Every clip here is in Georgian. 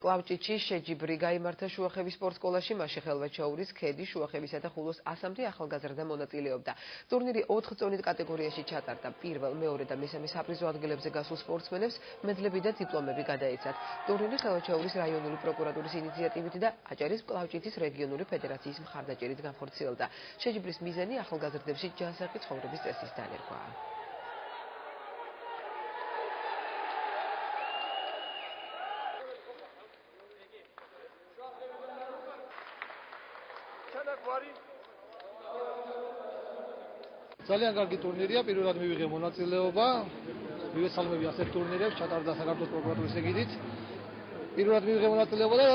კლავჭიჩი შეჯიბრი გაიმართა შუახევის სპორტსკოლაში, მასში ხელვაჩაურის, ქედის, შუახევისა და ხულოს ასამდე ახალგაზრდა მონაწილეობდა. ტურნირი 4 წონით კატეგორიაში ჩატარდა. პირველ, მეორე და მესამე საპრიზო ადგილებზე გასულ სპორტსმენებს მედლები და დიპლომები გადაეცათ. ტურნირი ხელვაჩაურის რაიონული პროკურატურის ინიციატივით და აჭარის კლავჭიცის რეგიონული ფედერაციის მხარდაჭერით განხორციელდა. შეჯიბრის მიზანი ახალგაზრდებში ჯანსაღი ცხოვრების წესის დანერგვა. ძალიან კარგი ტურნირია, პირველად მივიღე მონაწილეობა. მივესალმები ასეთ ტურნირებს, ჩატარდა საქართველოს პროკურატურის ეგიდით. პირველად მივიღე მონაწილეობა და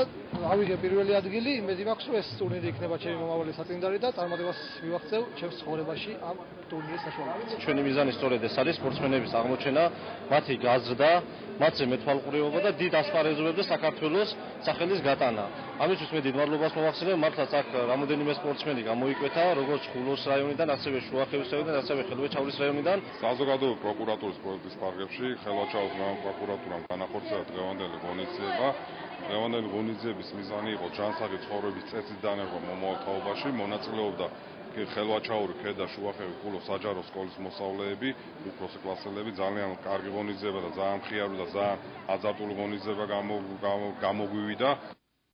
ავიღე პირველი ადგილი, იმედი მაქვს, რომ ეს ტურნირი იქნება ჩემი მომავალი საწინდარი და წარმატებას მივაღწევ ჩემს ცხოვრებაში ამ ტურნირის საშუალებით. ჩვენი მიზანი სწორედ ეს არის სპორტსმენების აღმოჩენა, მათი გაზრდა, მათზე მეთვალყურეობა და დიდ ასპარეზობებზე საქართველოს სახელის გატანა. ამისთვის მე დიდ მადლობას მოვახსენებ, მართლაც აქ რამოდენიმე სპორტსმენი გამოიკვეთა, როგორც ხულოს რაიონიდან, ასევე შუახევის რაიონიდან, ასევე ხელვაჩაურის რაიონიდან. საზოგადოებრივ პროკურატურის პროექტის პარკებში ხელვაჩაურის პროკურატურამ განახორციელა დღევანდელი ღონისძიება. დღევანდელი ღონისძიების მიზანი იყო ჯანსაღი ცხოვრების წესის დანერგვა მომავალ თაობაში. მონაწილეობდა ხელვაჩაური, ქედა, შუახევის, ხულოს საჯარო სკოლის მოსწავლეები, უფროსი კლასელები. ძალიან კარგი ღონისძიება და ძალიან მხიარული და ძალიან აზარტული ღონისძიება გამოგვივიდა.